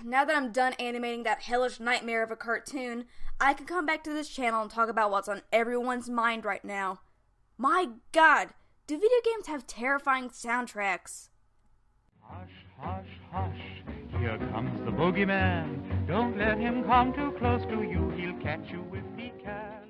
Now that I'm done animating that hellish nightmare of a cartoon, I can come back to this channel and talk about what's on everyone's mind right now. My God, do video games have terrifying soundtracks? Hush, hush, hush, here comes the boogeyman. Don't let him come too close to you, he'll catch you if he can.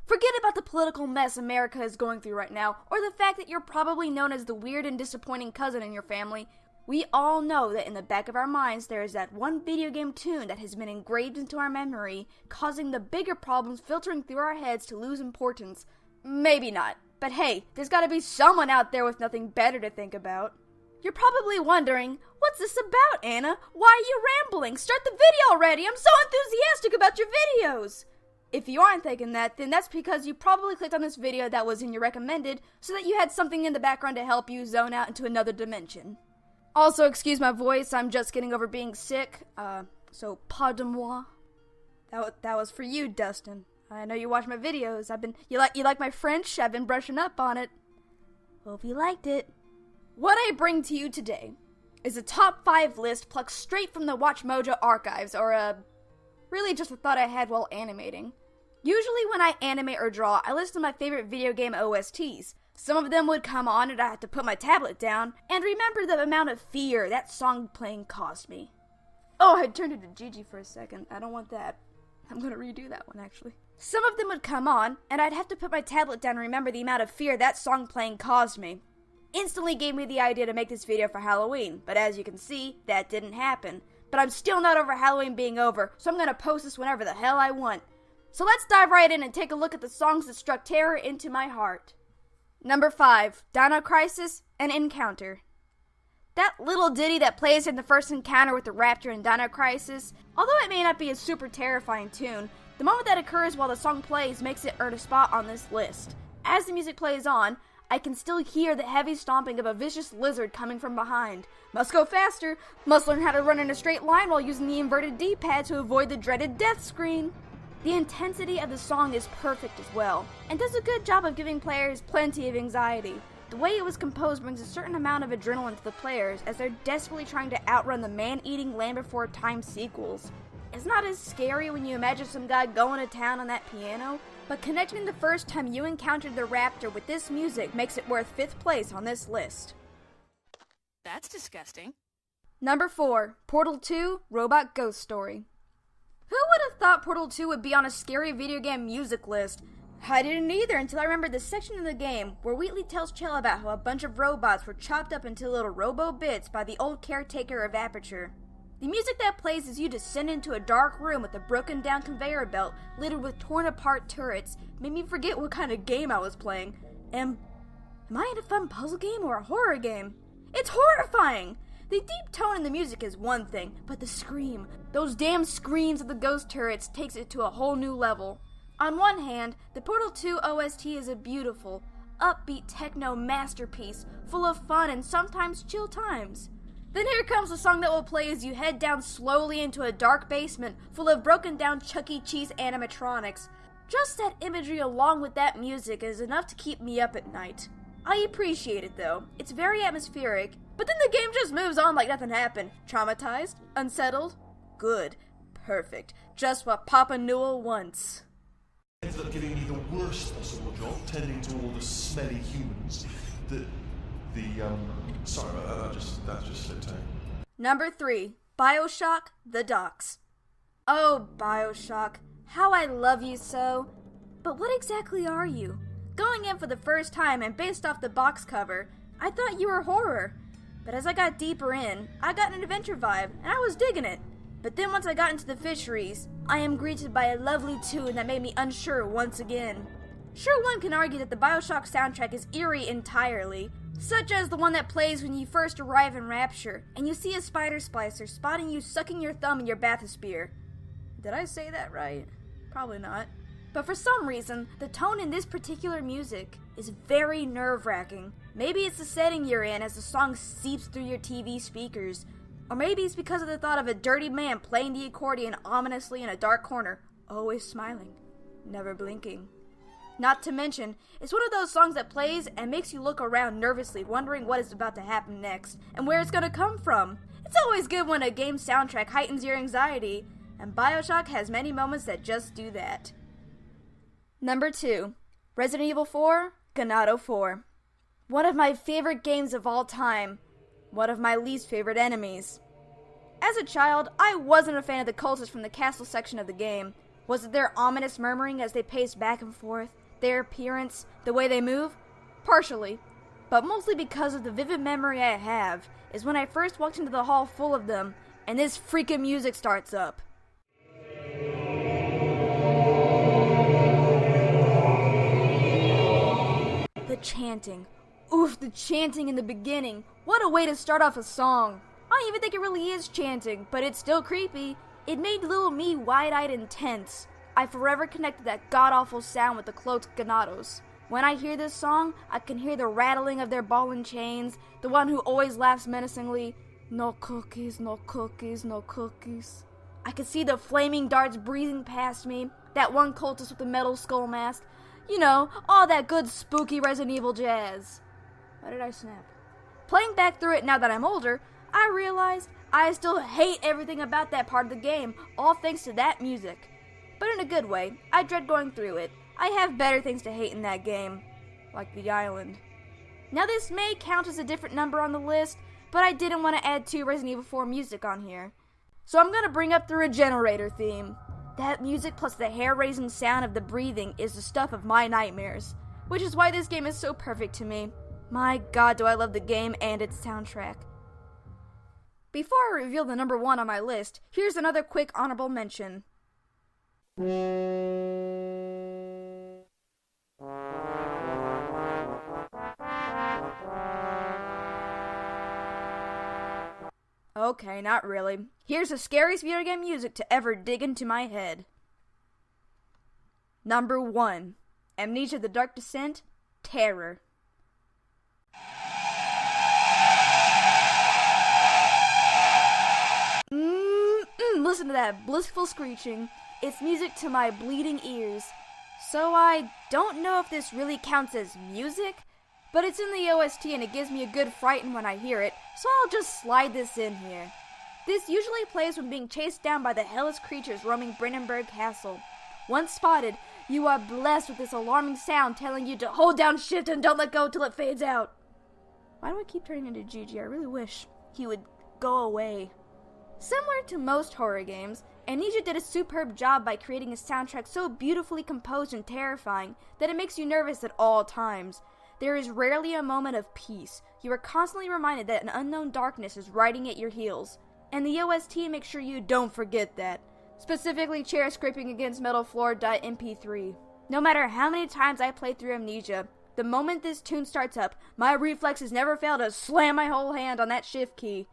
Forget about the political mess America is going through right now, or the fact that you're probably known as the weird and disappointing cousin in your family. We all know that in the back of our minds there is that one video game tune that has been engraved into our memory, causing the bigger problems filtering through our heads to lose importance. Maybe not, but hey, there's gotta be someone out there with nothing better to think about. You're probably wondering, what's this about, Anna? Why are you rambling? Start the video already! I'm so enthusiastic about your videos! If you aren't thinking that, then that's because you probably clicked on this video that was in your recommended so that you had something in the background to help you zone out into another dimension. Also, excuse my voice, I'm just getting over being sick, so pardon-moi. That was for you, Dustin. I know you watch my videos. You like my French? I've been brushing up on it. Hope you liked it. What I bring to you today is a top 5 list plucked straight from the Watch Mojo archives, or really just a thought I had while animating. Usually when I animate or draw, I list my favorite video game OSTs. Some of them would come on and I had to put my tablet down and remember the amount of fear that song playing caused me. Oh, I turned into Gigi for a second. I don't want that. I'm gonna redo that one, actually. Some of them would come on and I'd have to put my tablet down and remember the amount of fear that song playing caused me. Instantly gave me the idea to make this video for Halloween, but as you can see, that didn't happen. But I'm still not over Halloween being over, so I'm gonna post this whenever the hell I want. So let's dive right in and take a look at the songs that struck terror into my heart. Number 5, Dino Crisis and Encounter. That little ditty that plays in the first encounter with the raptor in Dino Crisis, although it may not be a super terrifying tune, the moment that occurs while the song plays makes it earn a spot on this list. As the music plays on, I can still hear the heavy stomping of a vicious lizard coming from behind. Must go faster, must learn how to run in a straight line while using the inverted D-pad to avoid the dreaded death screen. The intensity of the song is perfect as well, and does a good job of giving players plenty of anxiety. The way it was composed brings a certain amount of adrenaline to the players as they're desperately trying to outrun the man-eating Land Before Time sequels. It's not as scary when you imagine some guy going to town on that piano, but connecting the first time you encountered the raptor with this music makes it worth 5th place on this list. That's disgusting. Number 4, Portal 2, Robot Ghost Story. Who would have thought Portal 2 would be on a scary video game music list? I didn't either until I remembered the section in the game where Wheatley tells Chell about how a bunch of robots were chopped up into little robo-bits by the old caretaker of Aperture. The music that plays as you descend into a dark room with a broken down conveyor belt littered with torn apart turrets made me forget what kind of game I was playing. Am I in a fun puzzle game or a horror game? It's horrifying! The deep tone in the music is one thing, but the scream, those damn screams of the ghost turrets takes it to a whole new level. On one hand, the Portal 2 OST is a beautiful, upbeat techno masterpiece, full of fun and sometimes chill times. Then here comes the song that will play as you head down slowly into a dark basement full of broken down Chuck E. Cheese animatronics. Just that imagery along with that music is enough to keep me up at night. I appreciate it though, it's very atmospheric, but then the game just moves on like nothing happened. Traumatized? Unsettled? Good. Perfect. Just what Papa Newell wants. Ended up giving me the worst possible job, tending to all the smelly humans. Sorry about that just slipped out. Number 3, BioShock, The Docks. Oh, BioShock, how I love you so. But what exactly are you? Going in for the first time and based off the box cover, I thought you were horror. But as I got deeper in, I got an adventure vibe, and I was digging it. But then once I got into the fisheries, I am greeted by a lovely tune that made me unsure once again. Sure, one can argue that the BioShock soundtrack is eerie entirely, such as the one that plays when you first arrive in Rapture, and you see a spider splicer spotting you sucking your thumb in your bathysphere. Did I say that right? Probably not. But for some reason, the tone in this particular music is very nerve-wracking. Maybe it's the setting you're in as the song seeps through your TV speakers. Or maybe it's because of the thought of a dirty man playing the accordion ominously in a dark corner, always smiling, never blinking. Not to mention, it's one of those songs that plays and makes you look around nervously, wondering what is about to happen next, and where it's gonna come from. It's always good when a game's soundtrack heightens your anxiety, and BioShock has many moments that just do that. Number 2. Resident Evil 4, Ganado 4. One of my favorite games of all time. One of my least favorite enemies. As a child, I wasn't a fan of the cultists from the castle section of the game. Was it their ominous murmuring as they paced back and forth? Their appearance? The way they move? Partially. But mostly because of the vivid memory I have, is when I first walked into the hall full of them, and this freaking music starts up. The chanting. Oof, the chanting in the beginning. What a way to start off a song. I don't even think it really is chanting, but it's still creepy. It made little me wide-eyed and tense. I forever connected that god-awful sound with the cloaked Ganados. When I hear this song, I can hear the rattling of their ball and chains, the one who always laughs menacingly, "No cookies, no cookies, no cookies." I could see the flaming darts breezing past me, that one cultist with the metal skull mask. You know, all that good spooky Resident Evil jazz. Why did I snap? Playing back through it now that I'm older, I realized I still hate everything about that part of the game, all thanks to that music. But in a good way. I dread going through it. I have better things to hate in that game, like the island. Now this may count as a different number on the list, but I didn't want to add 2 Resident Evil 4 music on here. So I'm going to bring up the Regenerator theme. That music plus the hair-raising sound of the breathing is the stuff of my nightmares, which is why this game is so perfect to me. My god, do I love the game and its soundtrack. Before I reveal the number 1 on my list, here's another quick honorable mention. Okay, not really. Here's the scariest video game music to ever dig into my head. Number 1. Amnesia: The Dark Descent, Terror. Listen to that blissful screeching. It's music to my bleeding ears. So I don't know if this really counts as music, but it's in the OST and it gives me a good frighten when I hear it, so I'll just slide this in here. This usually plays when being chased down by the hellish creatures roaming Brandenburg Castle. Once spotted, you are blessed with this alarming sound telling you to hold down shift and don't let go till it fades out. Why do I keep turning into Gigi? I really wish he would go away. Similar to most horror games, Amnesia did a superb job by creating a soundtrack so beautifully composed and terrifying that it makes you nervous at all times. There is rarely a moment of peace. You are constantly reminded that an unknown darkness is riding at your heels. And the OST makes sure you don't forget that. Specifically, chair scraping against metal floor. MP3. No matter how many times I play through Amnesia, the moment this tune starts up, my reflexes never fail to slam my whole hand on that shift key.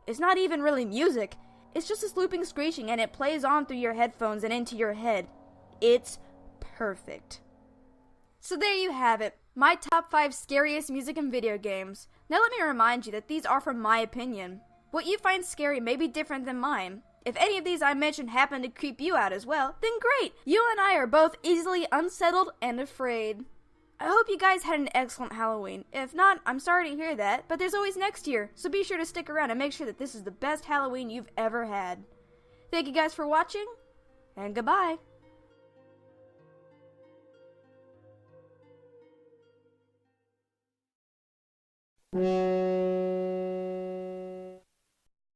It's not even really music. It's just this looping screeching and it plays on through your headphones and into your head. It's perfect. So there you have it. My top 5 scariest music in video games. Now let me remind you that these are from my opinion. What you find scary may be different than mine. If any of these I mentioned happen to creep you out as well, then great! You and I are both easily unsettled and afraid. I hope you guys had an excellent Halloween. If not, I'm sorry to hear that, but there's always next year, so be sure to stick around and make sure that this is the best Halloween you've ever had. Thank you guys for watching, and goodbye!